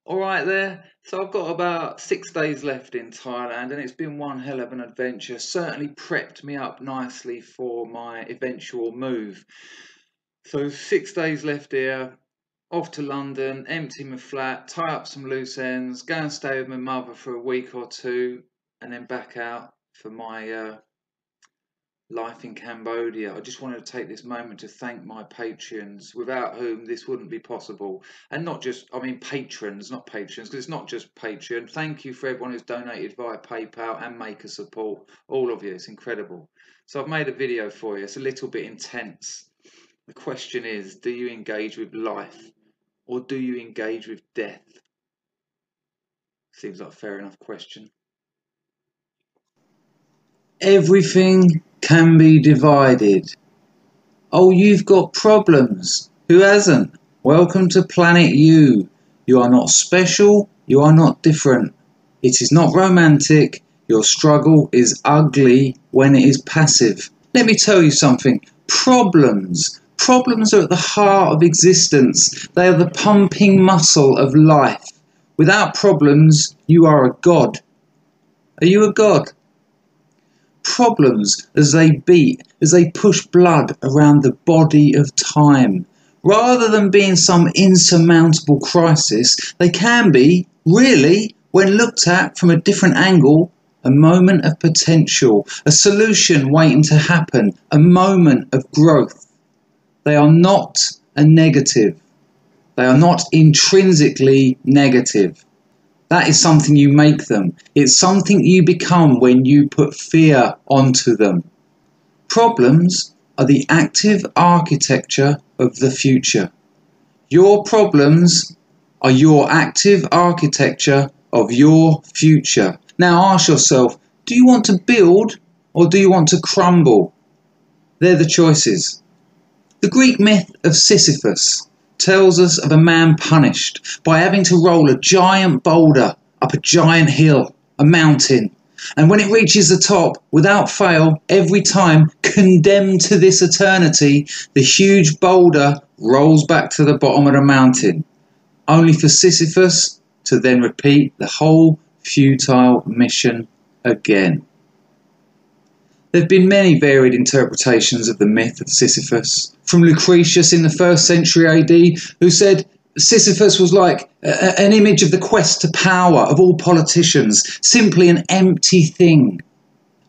All right there. So I've got about 6 days left in Thailand and it's been one hell of an adventure. Certainly prepped me up nicely for my eventual move. So 6 days left here, off to London, empty my flat, tie up some loose ends, go and stay with my mother for a week or two, and then back out for my life in Cambodia. I just wanted to take this moment to thank my patrons, without whom this wouldn't be possible. And not just, I mean, patrons, not patrons, because it's not just Patreon. Thank you for everyone who's donated via PayPal and Maker Support. All of you, it's incredible. So I've made a video for you. It's a little bit intense. The question is, do you engage with life or do you engage with death? Seems like a fair enough question. Everything can be divided. Oh, you've got problems. Who hasn't? Welcome to Planet You. You are not special. You are not different. It is not romantic. Your struggle is ugly when it is passive. Let me tell you something. Problems are at the heart of existence. They are the pumping muscle of life. Without problems, you are a god. Are you a god? Problems as they beat, as they push blood around the body of time. Rather than being some insurmountable crisis, they can be, really, when looked at from a different angle, a moment of potential, a solution waiting to happen, a moment of growth. They are not a negative. They are not intrinsically negative. That is something you make them. It's something you become when you put fear onto them. Problems are the active architecture of the future. Your problems are your active architecture of your future. Now ask yourself, do you want to build or do you want to crumble? They're the choices. The Greek myth of Sisyphus tells us of a man punished by having to roll a giant boulder up a giant hill, a mountain, and when it reaches the top, without fail, every time, condemned to this eternity, the huge boulder rolls back to the bottom of the mountain, only for Sisyphus to then repeat the whole futile mission again. There have been many varied interpretations of the myth of Sisyphus, from Lucretius in the 1st century AD, who said Sisyphus was like an image of the quest to power of all politicians, simply an empty thing,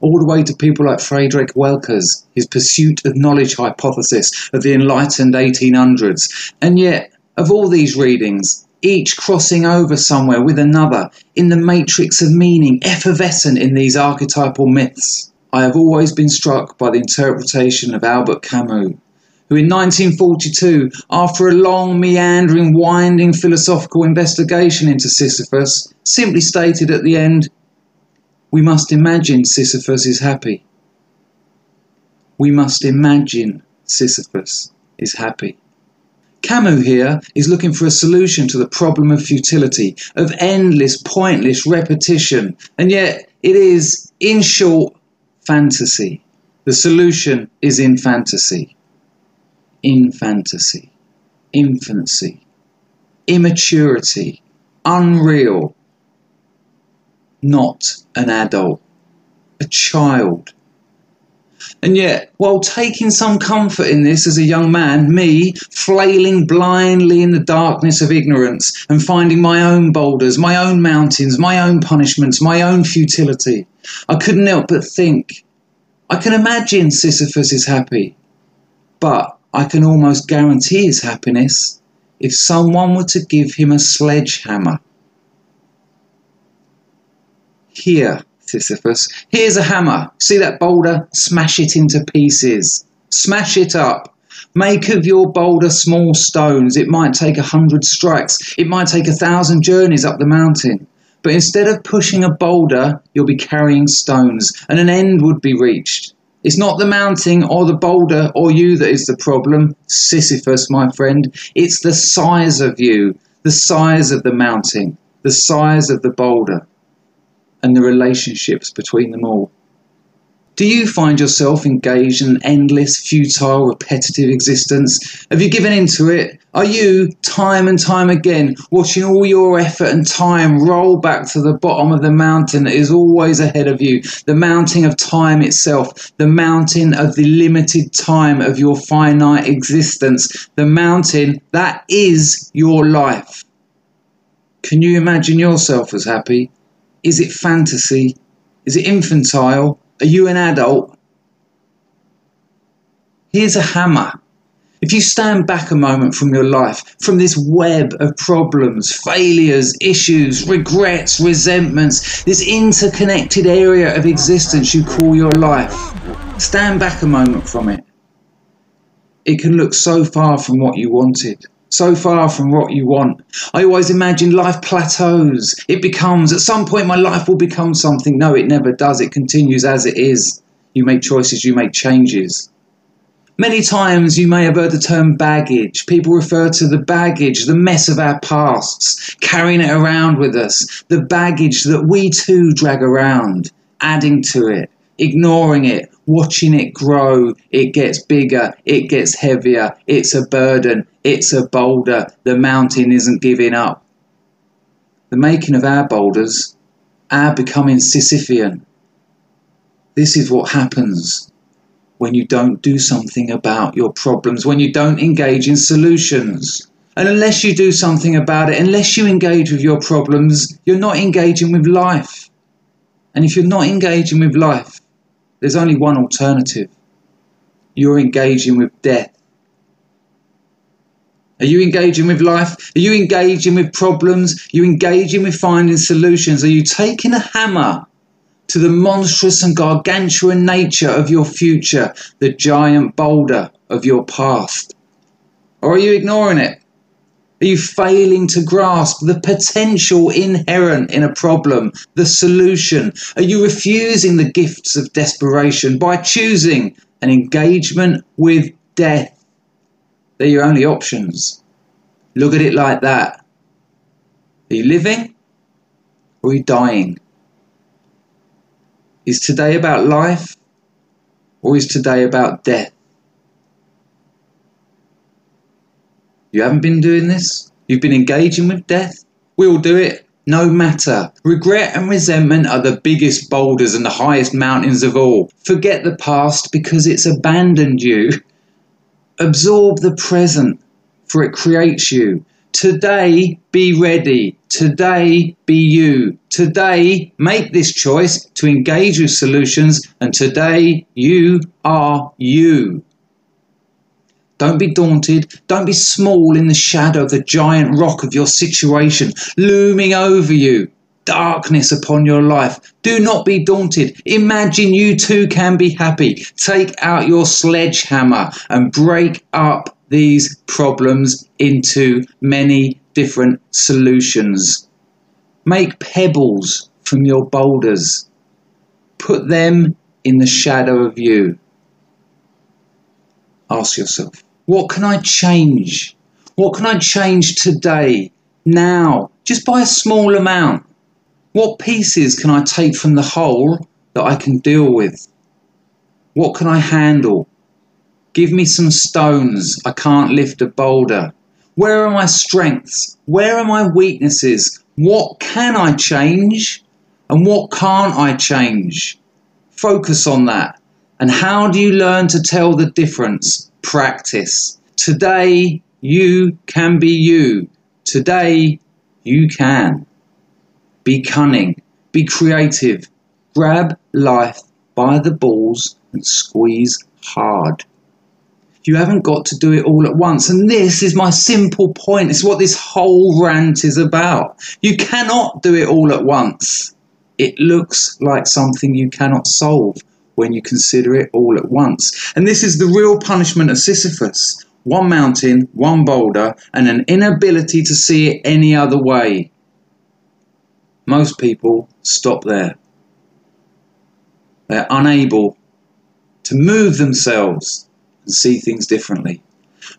all the way to people like Friedrich Welker's, his pursuit of knowledge hypothesis of the enlightened 1800s. And yet, of all these readings, each crossing over somewhere with another, in the matrix of meaning, effervescent in these archetypal myths, I have always been struck by the interpretation of Albert Camus, who in 1942, after a long, meandering, winding philosophical investigation into Sisyphus, simply stated at the end, "We must imagine Sisyphus is happy. We must imagine Sisyphus is happy." Camus here is looking for a solution to the problem of futility, of endless, pointless repetition, and yet it is, in short, fantasy. The solution is in fantasy. In fantasy. Infancy. Immaturity. Unreal. Not an adult. A child. And yet, while taking some comfort in this as a young man, me, flailing blindly in the darkness of ignorance and finding my own boulders, my own mountains, my own punishments, my own futility, I couldn't help but think, I can imagine Sisyphus is happy, but I can almost guarantee his happiness if someone were to give him a sledgehammer. Here, Sisyphus, here's a hammer. See that boulder? Smash it into pieces. Smash it up. Make of your boulder small stones. It might take 100 strikes. It might take 1,000 journeys up the mountain. But instead of pushing a boulder, you'll be carrying stones, and an end would be reached. It's not the mountain or the boulder or you that is the problem, Sisyphus, my friend. It's the size of you, the size of the mountain, the size of the boulder, and the relationships between them all. Do you find yourself engaged in an endless, futile, repetitive existence? Have you given into it? Are you, time and time again, watching all your effort and time roll back to the bottom of the mountain that is always ahead of you? The mountain of time itself, the mountain of the limited time of your finite existence, the mountain that is your life. Can you imagine yourself as happy? Is it fantasy? Is it infantile? Are you an adult? Here's a hammer. If you stand back a moment from your life, from this web of problems, failures, issues, regrets, resentments, this interconnected area of existence you call your life, stand back a moment from it. It can look so far from what you wanted. So far from what you want. I always imagine life plateaus. It becomes, at some point my life will become something. No, it never does. It continues as it is. You make choices, you make changes. Many times you may have heard the term baggage. People refer to the baggage, the mess of our pasts, carrying it around with us. The baggage that we too drag around, adding to it, ignoring it, watching it grow. It gets bigger, it gets heavier, it's a burden, it's a boulder. The mountain isn't giving up. The making of our boulders, our becoming Sisyphean. This is what happens when you don't do something about your problems, when you don't engage in solutions. And unless you do something about it, unless you engage with your problems, you're not engaging with life. And if you're not engaging with life, there's only one alternative. You're engaging with death. Are you engaging with life? Are you engaging with problems? Are you engaging with finding solutions? Are you taking a hammer to the monstrous and gargantuan nature of your future, the giant boulder of your past? Or are you ignoring it? Are you failing to grasp the potential inherent in a problem, the solution? Are you refusing the gifts of desperation by choosing an engagement with death? They're your only options. Look at it like that. Are you living or are you dying? Is today about life or is today about death? You haven't been doing this? You've been engaging with death? We all do it, no matter. Regret and resentment are the biggest boulders and the highest mountains of all. Forget the past because it's abandoned you. Absorb the present, for it creates you. Today, be ready. Today, be you. Today, make this choice to engage with solutions, and today, you are you. Don't be daunted. Don't be small in the shadow of the giant rock of your situation looming over you. Darkness upon your life. Do not be daunted. Imagine you too can be happy. Take out your sledgehammer and break up these problems into many different solutions. Make pebbles from your boulders. Put them in the shadow of you. Ask yourself, what can I change? What can I change today, now, just by a small amount? What pieces can I take from the whole that I can deal with? What can I handle? Give me some stones. I can't lift a boulder. Where are my strengths? Where are my weaknesses? What can I change? And what can't I change? Focus on that. And how do you learn to tell the difference? Practice. Today, you can be you. Today, you can. Be cunning. Be creative. Grab life by the balls and squeeze hard. You haven't got to do it all at once. And this is my simple point. It's what this whole rant is about. You cannot do it all at once. It looks like something you cannot solve when you consider it all at once. And this is the real punishment of Sisyphus. One mountain, one boulder, and an inability to see it any other way. Most people stop there. They're unable to move themselves and see things differently.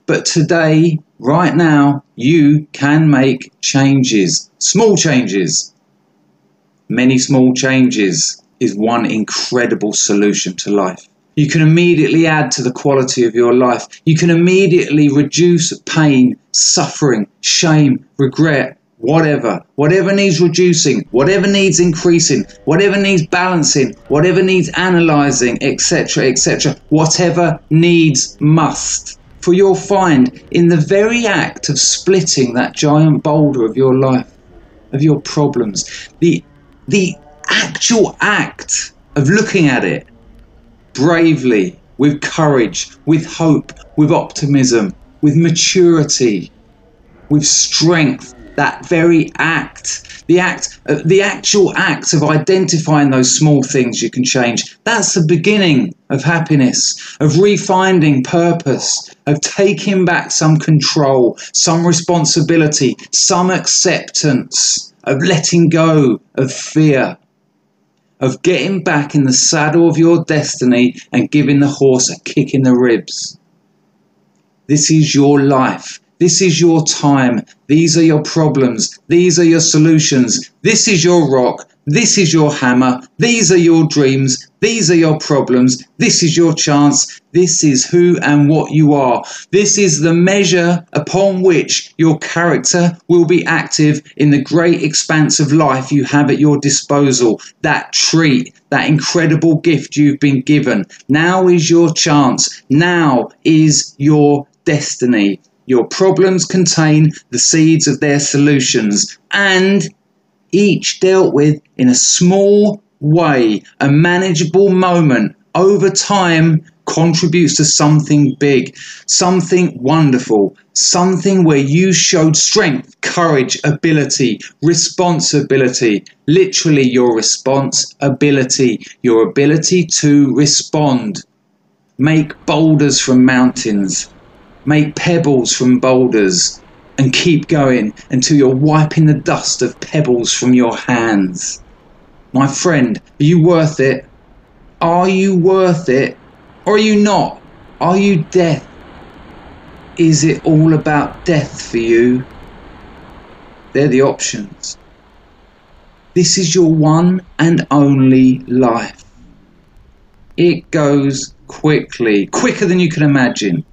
But today, right now, you can make changes. Small changes. Many small changes. is one incredible solution to life. You can immediately add to the quality of your life. You can immediately reduce pain, suffering, shame, regret, whatever needs reducing, whatever needs increasing, whatever needs balancing, whatever needs analysing, etc., etc., whatever needs must. For you'll find in the very act of splitting that giant boulder of your life, of your problems, the actual act of looking at it bravely, with courage, with hope, with optimism, with maturity, with strength, that very act, the actual act of identifying those small things you can change, that's the beginning of happiness, of refinding purpose, of taking back some control, some responsibility, some acceptance, of letting go of fear, of getting back in the saddle of your destiny and giving the horse a kick in the ribs. This is your life. This is your time. These are your problems. These are your solutions. This is your rock. This is your hammer. These are your dreams. These are your problems. This is your chance. This is who and what you are. This is the measure upon which your character will be active in the great expanse of life you have at your disposal. That treat, that incredible gift you've been given. Now is your chance. Now is your destiny. Your problems contain the seeds of their solutions, and each dealt with in a small way, a manageable moment, over time contributes to something big, something wonderful, something where you showed strength, courage, ability, responsibility, literally your responsibility, your ability to respond. Make boulders from mountains. Make pebbles from boulders, and keep going until you're wiping the dust of pebbles from your hands. My friend, are you worth it? Are you worth it? Or are you not? Are you death? Is it all about death for you? They're the options. This is your one and only life. It goes quickly, quicker than you can imagine.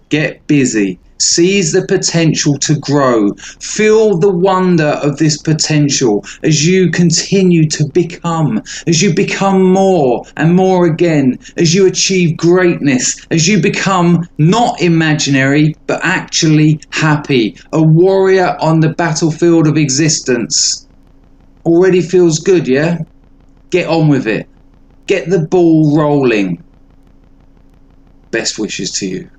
Get busy. Seize the potential to grow. Feel the wonder of this potential as you continue to become, as you become more and more again, as you achieve greatness, as you become not imaginary, but actually happy, a warrior on the battlefield of existence. Already feels good, yeah? Get on with it. Get the ball rolling. Best wishes to you.